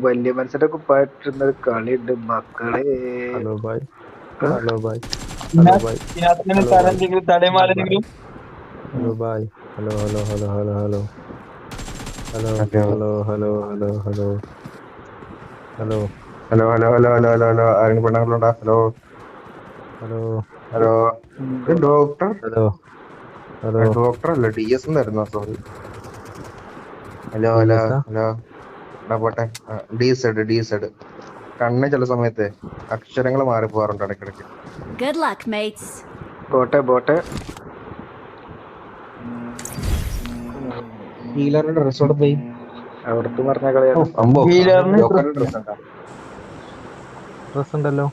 വലിയ മനുഷ്യന്റെ കുപ്പായിട്ടിരുന്നൊരു കളിയുണ്ട് മക്കളെ. Hello bye. Hello bye. Hello bye. Hello bye. തടയമാരെന്തെങ്കിലും hello bye. Hello hello hello hello hello hello hello hello hello hello hello hello hello hello hello hello hello ആരെങ്കിലും പെണ്ണുങ്ങളുണ്ടോ? Hello hello hello doctor hello hello doctor അല്ല DS എന്നായിരുന്നു. Sorry. Hello D hello S ആ hello എടാ പോട്ടെ. ഡീസഡ് കണ്ണ് ചില സമയത്ത് അക്ഷരങ്ങൾ മാറിപ്പോവാറുണ്ട് ഇടയ്ക്കിടയ്ക്ക്. Good luck, mates. ബോട്ടെ ബോട്ടെ. ഹീലറിന്റെ ഡ്രസ്സോടെ പോയി. അവിടുത്തെ പറഞ്ഞ കളിയാണ്. അമ്പോ ഹീലറിന് ജോക്കറിന്റെ ഡ്രസ് ഉണ്ടാ ഡ്രസ് ഉണ്ടല്ലോ.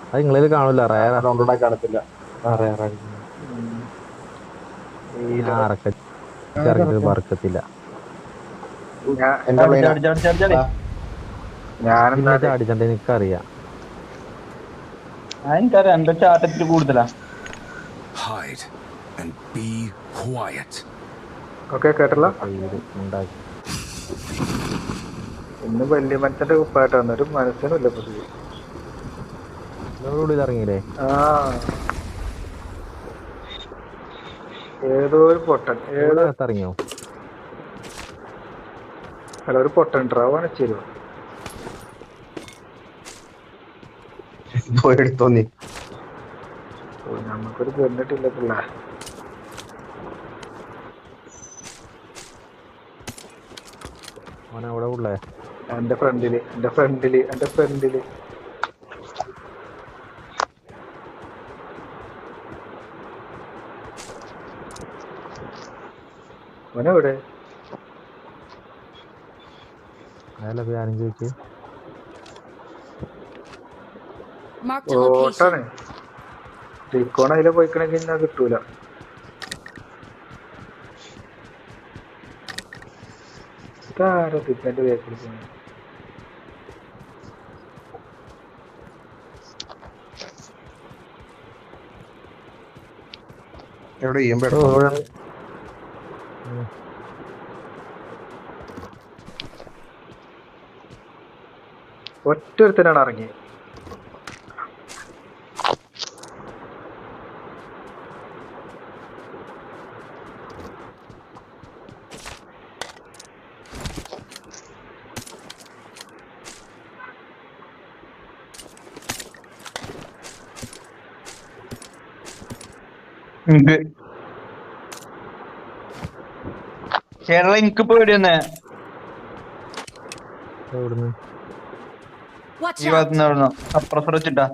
അത് നിങ്ങളിൽ കാണില്ല. റയറാ. ഡൗൺലോഡ് ആക്കി കാണത്തില്ല. ഞാൻ ഇറക്കിട്ട് പറക്കത്തില്ല. എന്റെ പ്ലെയിനാ. ഞാനെന്താ പിന്നെ അടിച്ചണ്ട എനിക്കറിയാം. എനിക്കറിയാം എന്റെ ചാട്ടത്തിൽ കൂടുതലാ. Hide and be quiet. Okay കേട്ടല്ലോ. പേര് ഉണ്ടാക്കി. ഇന്ന് വലിയ മനുഷ്യന്റെ കുപ്പായിട്ട് വന്നൊരു മനസ്സിനില്ല പുതിയ. ഉള്ളിൽ ഇറങ്ങിയില്ലേ? ആ ഏതോ ഒരു പൊട്ടൻ ഇറങ്ങിയോ? അല്ല ഒരു പൊട്ടൻ ഡ്രാവാണ് ചേരുവ. പോയെടുത്തോ നീ. നമുക്കൊരു ഗണ്ണിട്ടില്ല പിള്ള. അവനെ എവിടെ ഉള്ളേ? എന്റെ ഫ്രണ്ടില് അവനെവിടെ? അയാളെ പേരും ചോദിച്ചു. Marked a location. ഓട്ടാണ്. റീക്കോൺ അതിലെ പോയിക്കണെങ്കിൽ ഞാൻ കിട്ടൂല. ഇതാരോ തിരിച്ചെന്റെ വേക്കിൽ പോയി. എവിടെ ചെയ്യുമ്പോ ഒറ്റൊരുത്തനാണ് ഇറങ്ങി. കേരള എനിക്ക് പേടിയെന്നെ. എവിടുന്ന്? Watch ഈ out. ഭാഗത്തുനിന്ന് എവിടുന്നോ അപ്രസർ വെച്ചിട്ടാ.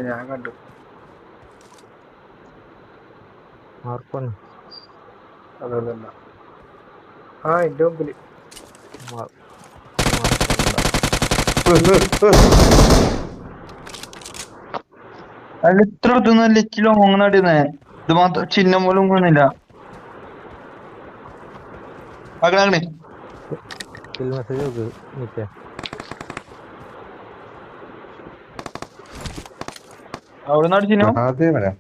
ഞാൻ കണ്ടു. മാർക്കോണ്. അതല്ല ആ എന്റെ മുമ്പില് അതിൽ ഇത്ര അടുത്തുനിന്ന് ലിച്ചിലോ മോങ്ങനടിയുന്നേ. ഇത് മാത്രം ചിഹ്നം പോലും കാണുന്നില്ല. അങ്ങനെ കിൽ മെസ്സേജ് നോക്ക് നിക്കേ. അവിടെ നിന്ന് അടിച്ചിനോ? ആദ്യം വരാം.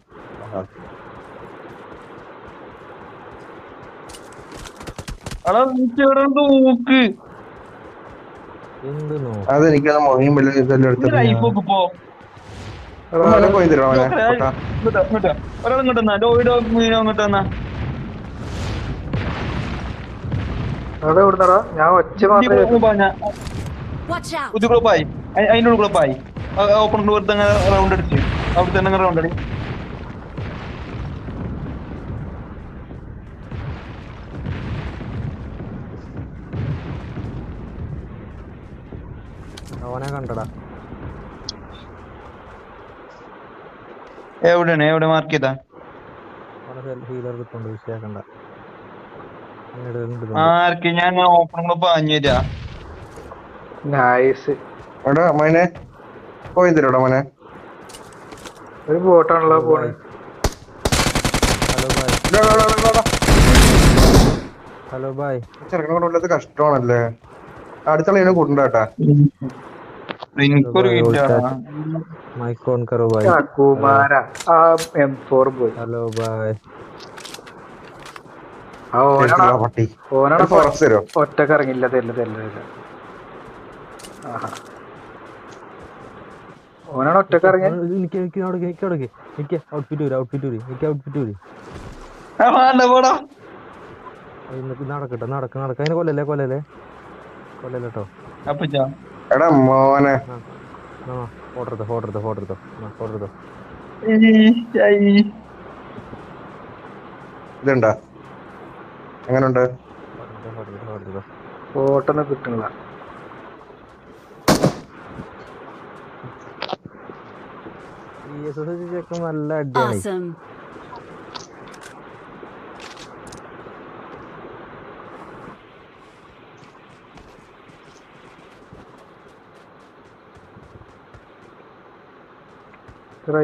അടാ നോക്ക്. എന്ത് നോ? അതെനിക്കത് മൊഹിയും വലിയ ഇതെല്ലാം എടുത്തത്. ലൈഫൊക്കെ പോ. പോയി തരുമോ അവനെ? ഒരാൾ ഇങ്ങോട്ട് വന്നാ ലോയിഡോ മീനോ ഇങ്ങോട്ട് വന്നാ. അവിടെ എവിടുന്നാടാ? ഞാൻ ഒച്ച മാത്രമേ. Watch out. പുതിയ ഗ്രൂപ്പായി അതിൻ്റെ ഉള്ളിൽ ഗ്രൂപ്പായി. ഓപ്പൺ വെറുതെ അങ്ങനെ റൗണ്ട് അടിച്ച് അവിടെ തന്നെ റൗണ്ട് അടി. അവനെ കണ്ടടാ. എവിടെ മാർക്ക് ചെയ്താ? അവനെ ഹീലർ കിട്ടുന്നുണ്ട്. വിഷയാക്കണ്ട. ആർക്ക്? ഞാൻ ഓപ്പൺ ഗ്രൂപ്പ് അഞ്ഞു തരാ. നൈസ്. എടാ മോനെ പോയി തരുടാ മോനെ. ഒരു ബോട്ടാണല്ലോ പോണേ. Hello bye. ഹലോ ബായ്. ചെറുക്കനെ കൊണ്ടുള്ളത് കഷ്ടമാണല്ലേ. അടുത്ത ലൈനെ കൂട്ടണ്ടാട്ടാ. എനിക്കൊരു മൈക്ക് ഓൺ കറോ ബായ്. കുമാര ആ M4 പോയി. ഹലോ ബായ്. ആ ഓനാണ് പട്ടി ഓനാണ് ഫോറസ്റ്റ് തരുമോ? ഒറ്റക്ക് ഇറങ്ങില്ല. തരില്ല. ആഹാ ഓനാണ് ഒറ്റക്ക് ഇറങ്ങിയ. എനിക്ക് ഔട്ട്ഫിറ്റ് വരും വേണ്ട പോടാ. നടക്ക് അതിനെ കൊല്ലല്ലേ കേട്ടോ. അപ്പച്ചാ എടാ മോനെ ഫോട്ടോ എടുത്തോ. ഇതുണ്ടാ എങ്ങനുണ്ട്? ഫോട്ടോ ഒന്നും കിട്ടണില്ല. ചെക്കൻ നല്ല അടിയാണ്. Awesome.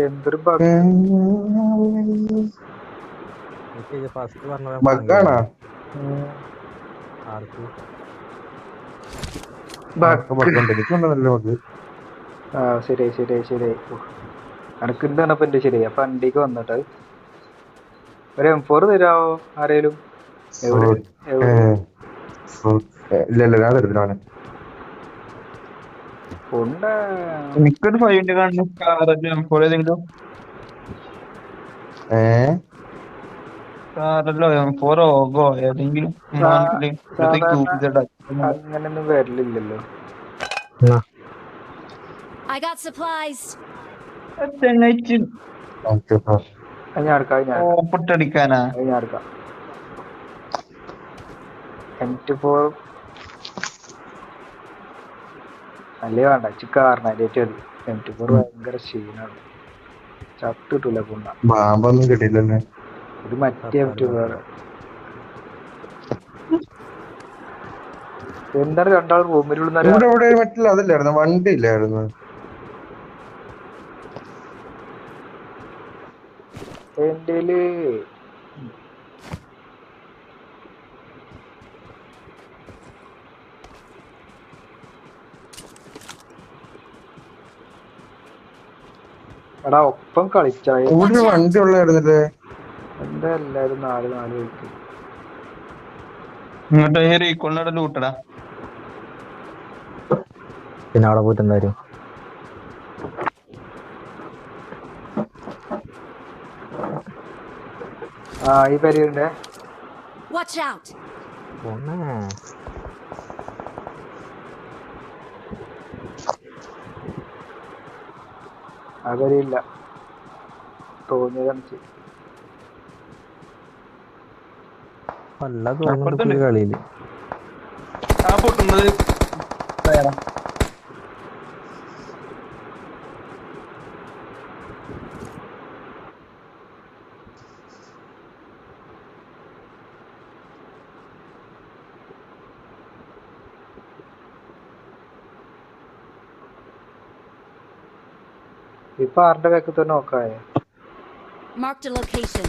എന്തൊരു ബഗ്. ഫസ്റ്റ് ബഗ്ഗാണോ? എനിക്കുണ്ടല്ലോ ബഗ്. ആ ശരിയായി. എനക്ക് ഇപ്പൊ എന്റെ ശരിയായി. അപ്പൊ വണ്ടിക്ക് വന്നിട്ട് ഒരു M4 തരാവോ ആരേലും? ഇല്ല ഞാൻ തരുന്നവനെ. ഉണ്ട്. എനിക്കൊരു 5 കാണുന്നു. ഏതെങ്കിലും കാറല്ലോ M4 ഓഗോ ഏതെങ്കിലും അങ്ങനൊന്നും വരലില്ലല്ലോ. I got supplies. അത് ഞാൻ എടുക്കാം. ഓപ്പട്ടടിക്കാനാ. M24 അല്ലേ വേണ്ട. കാറിന് അതിലേക്ക് മതി. M24 ഭയങ്കര ക്ഷീണാണ്. ചത്തിട്ടില്ല പുണ്ണ. ബാമ്പൊന്നും കിട്ടിയില്ലല്ലേ? ഇത് മറ്റേ M24. എന്താണ് രണ്ടാൾ റൂമിലുള്ള ഇവിടെ മറ്റില്ല അതില്ലായിരുന്നു, വണ്ടി ഇല്ലായിരുന്നു. എന്റേല് എടാ ഒപ്പം കളിച്ചായ ഇവിടെ വണ്ടി ഉള്ളായിരുന്നില്ലേ? എന്താ എല്ലാരും 4 വയ്ക്കും. ഇങ്ങോട്ട് കൊള്ളടല് കൂട്ടടാ. പിന്നെ അവിടെ പോയിട്ട് എന്തായാലും ഈ പരിയുണ്ടേ. Watch out. ആ പരിയില്ല. തോന്നിയതനുസരിച്ച് അല്ല തോന്നുന്നുണ്ട് കളിയില്. ആ പൊട്ടുന്നത് ഇപ്പൊ ആരുടെ ബാക്ക് തന്നെ നോക്കായേ. Marked a location.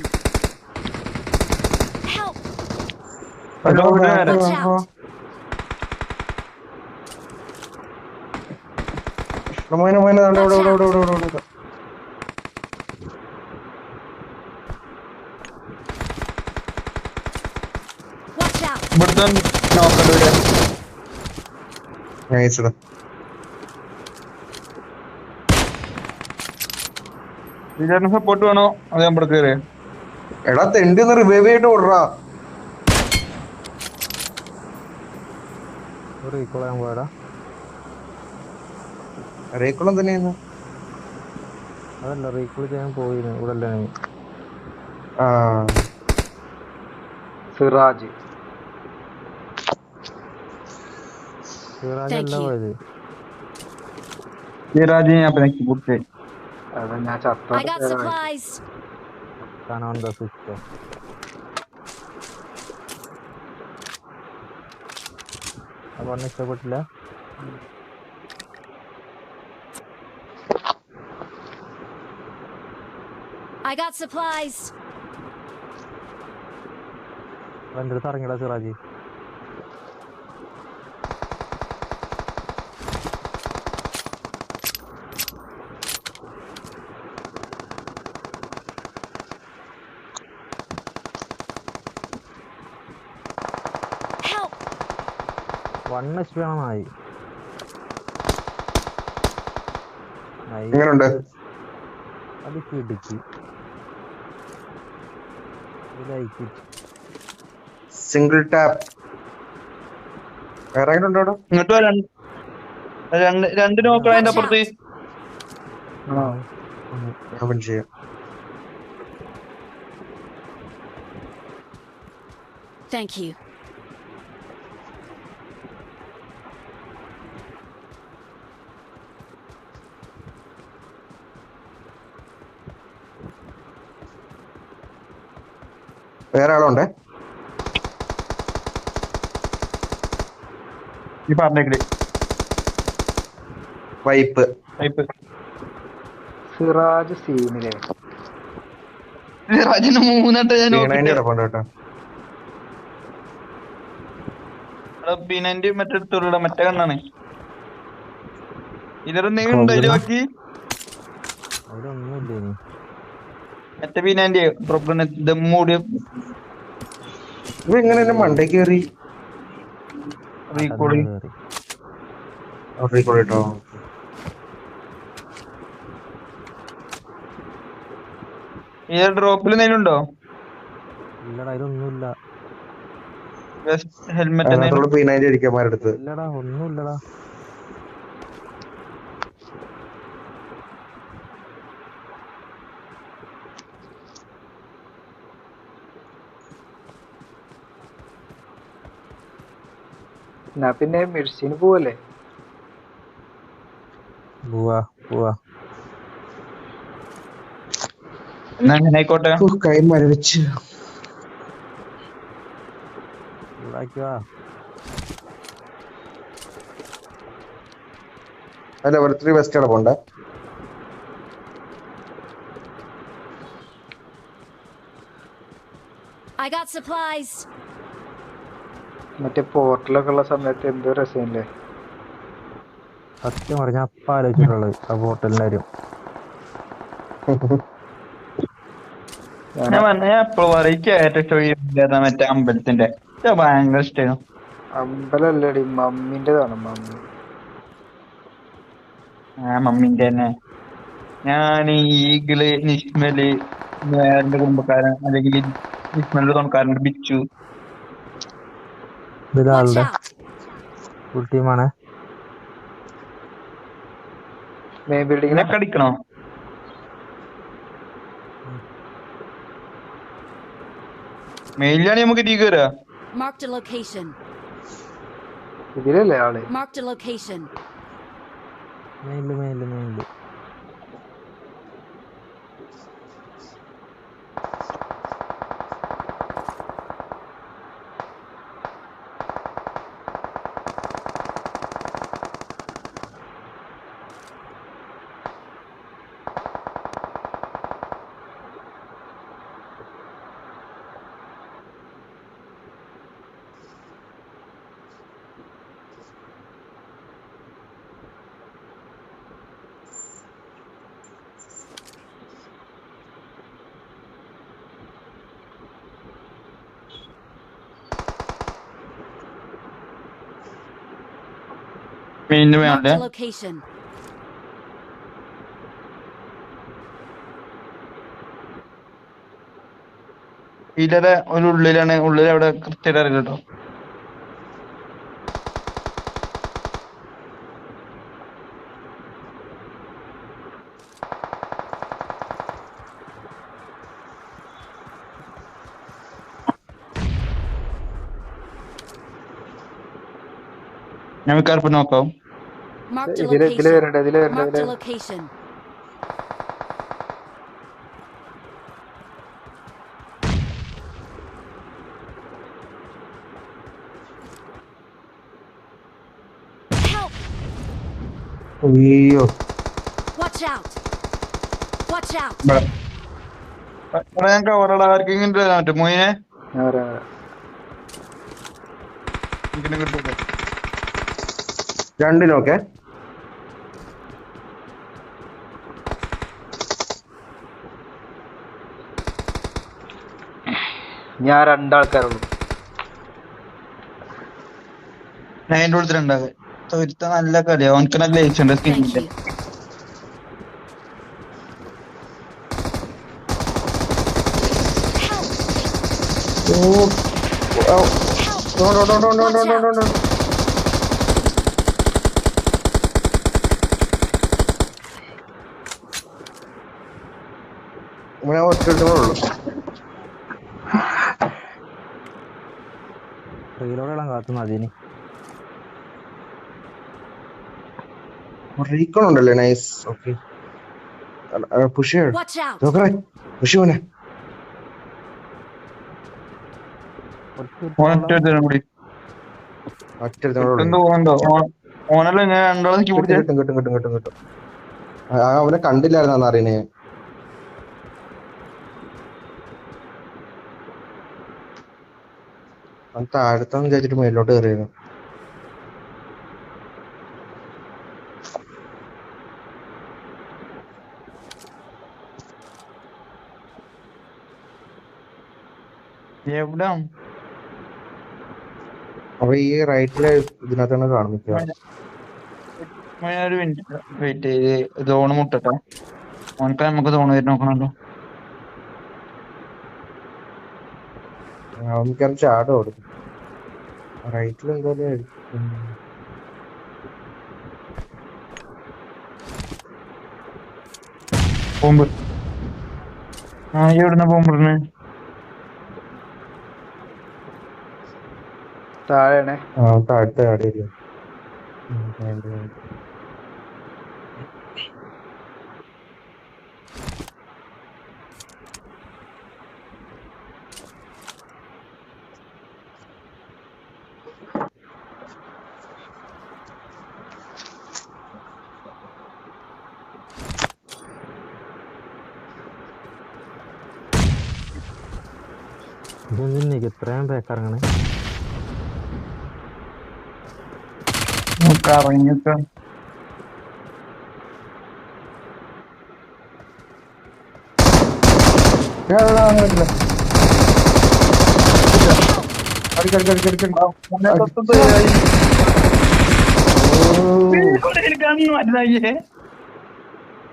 Help. Watch out. Watch out. ഇവിടുത്തെ നോക്കണ്ട. സപ്പോർട്ട് വേണോ? അത് നമ്മുടെ കയറി. എടാ തെണ്ടി ഒന്ന് റിവൈവ് ആയിട്ട് ഓടറാ. റീക്കോളം തന്നെയായിരുന്നു. അതല്ല റീകോൾ ചെയ്യാൻ പോയിരുന്നു ഇവിടെ അല്ലേ. സിറാജ് അല്ല പോയത്. അതാ ഞാൻ I got supplies. കാണാൻ സ്വിച്ചോ പറഞ്ഞ ഇഷ്ടപ്പെട്ടില്ല. I got supplies. എൻ്റെ അടുത്ത് ഇറങ്ങിടാ സിറാജി. 1 HP ആണ് നായി. എങ്ങനുണ്ട്? അത് കിടുക്കി. Single tap. വേറെ ആരെങ്കിലും ഉണ്ടോ അവിടെ? ഇങ്ങോട്ട് വരാൻ രണ്ട് നോക്കണം അതിന്റെ Watch അപ്പുറത്ത്. ആണോ? അവൻ ചെയ്യാം. Thank you. വേറെ ആളുണ്ടേ? ഈ പറഞ്ഞേക്കില്ലേ വൈപ്പ്. സിറാജ് സീനിലെ രാജന് 3 വട്ടം ഞാൻ വീണേന്റെ കിടപ്പുണ്ട് കേട്ടോ. പിന്നെ മറ്റെടുത്തുള്ള മറ്റേ കണ്ണാണ്. ഇതൊരെന്തെങ്കിലും ഉണ്ടോ അതില് ബാക്കി? അതിലൊന്നുമില്ല ഇനി. മറ്റേ പിന്നെ ഡ്രോപ്പ് ദമ്മൂടിയ ഇത് എങ്ങനെ എന്നെ മണ്ടേ കയറി? റീകോളി കേട്ടോ. ഈ ഡ്രോപ്പിൽ എന്തെങ്കിലും ഉണ്ടോ? ഇല്ലടാ ഇതൊന്നുമില്ല. ഹെൽമെറ്റ് അതിനകത്തോട് P90 അടിക്കാന്മാരെടുത്ത്. ഇല്ലടാ ഒന്നുമില്ലടാ. എന്നാ പിന്നെ മെഡിസിന് പോവല്ലേ? പോവാ. എന്നാ അങ്ങനെ ആയിക്കോട്ടെ. കൈ മരവിച്ച്. വാ. അല്ല ഒരു 3 വെസ്റ്റ് കിടപ്പുണ്ട്. I got supplies. മറ്റേ പോർട്ടലൊക്കെ ഉള്ള സമയത്ത് എന്തോ രസമല്ലേ? സത്യം പറഞ്ഞ അപ്പ ആലോചിച്ചിട്ടുള്ളത് ആ ഹോട്ടലിന്റെ കാര്യം. ഞാൻ എപ്പോഴും പറയും ഏറ്റവും ഇഷ്ടം മറ്റേ അമ്പലത്തിന്റെ ഭയങ്കര ഇഷ്ടമായിരുന്നു. അമ്പലല്ലടി, മമ്മിന്റെതാണ്. മമ്മി മമ്മിന്റെ തന്നെ. ഞാൻ ഈഗിള്, നിഷ്മല്, നേരന്റെ കുടുംബക്കാരൻ, അല്ലെങ്കിൽ നിഷ്മലിന്റെ തുണക്കാരൻ ബിച്ചു. Watch ഇതാളുടെ out. ഫുൾ ടീമാണ്. മെയിൻ ബിൽഡിങ്ങിനെ ഇതിനൊക്കെ അടിക്കണോ? മെയിലാണെങ്കിൽ നമുക്ക് ടീ കയറാ. Marked a location. ഇതിലല്ലേ ആള്? Marked a location. മേല്. മെയിലിന്റെ Marked മേലെ a location. ഇതിലെ ഒരു ഉള്ളിലാണ്. ഉള്ളിൽ അവിടെ കൃത്യമായിട്ട് അറിയില്ല കേട്ടോ. ഞാൻ മിക്കവാറും നോക്കാം. Marked a ഇതില് location. വരണ്ട. Marked a location. Help! അയ്യോ Watch out! Watch out! ഞാൻ കവറടാ. ആർക്കെങ്കിലും തരാൻ പറ്റും മോയിനെ? ഞാൻ വരാം. എനിക്കിനെ കിട്ടൂല. രണ്ടിനൊക്കെ ഞാൻ 2 ആൾക്കാരുള്ളൂ. ഞാൻ അതിന്റെ കൊടുത്തിട്ടുണ്ടാകും. ഒരുത്ത നല്ല കളിയാ, അവനക്ക് നല്ല ലേച്ചുണ്ട് Thank സ്കിന്നിന്റെ. you. Help! Help! Watch out! ഇവനെ ഒറ്റ ഉള്ളൂ. റീലോടെല്ലാം കാത്തുന്ന അതിന് റീകോൺ ഉണ്ടല്ലേ, nice. Okay push Watch out! നോക്കറേ, പുഷ് പോനെ. ഓനൊറ്റ കൂടി ഒറ്റ കിട്ടുന്നു തോന്നുന്നുണ്ടോ? ഓനല്ല ഞാൻ രണ്ടാളെ കിട്ടും കിട്ടും കിട്ടും കിട്ടും കിട്ടും കിട്ടും. അവനെ കണ്ടില്ലായിരുന്നാന്ന് അറിയണേ. അവൻ താഴത്താന്ന് വിചാരിച്ചിട്ട് മേലോട്ട് കയറിയത്. എവിടെ അപ്പൊ ഈ റൈറ്റിലെ ഇതിനകത്താണ് കാണിക്കുക. ഒരു മിനിറ്റ് വെയിറ്റ് ചെയ്ത് സോണ് മുട്ടട്ടെ. ഓനക്ക് നമുക്ക് സോണ് വരും നോക്കണല്ലോ. അവൻ ചാട് കൊടുക്കും. റൈറ്റിൽ എന്തായാലും ബോംബ് എവിടുന്ന ബോംബിടുന്നെ? താഴെയാണേ. താഴത്തെ ചാടിയില്ല. ഇതെന്തിനേക്ക് ഇത്രയും പേക്കറങ്ങണേ? കറങ്ങിട്ട്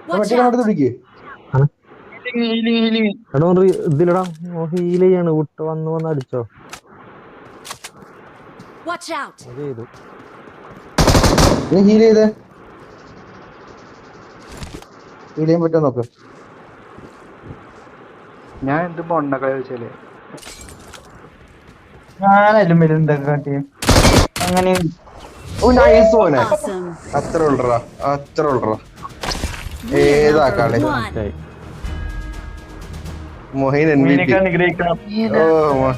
Watch out! എടോ ഇതിലടാ ഹീൽ ചെയ്യാണ്. വിട്ട് വന്ന് അടിച്ചോ. Watch out! അത് ചെയ്തു. ഹീൽ ചെയ്തേ, ഹീൽ ചെയ്യാൻ പറ്റുമോ നോക്ക്. ഞാൻ എന്ത് മൊണ്ണ കളിച്ചാലേ ഞാനായാലും വരുന്നുണ്ട് കാട്ടി അങ്ങനെ. നൈസ് പോനെ. Awesome! അത്ര ഉള്ളറാ, അത്ര ഉള്ളറാ. ഏതാ കളി? One. മൊഹീൻ മീനൊക്കെ അനുഗ്രഹിക്കണം. ഓ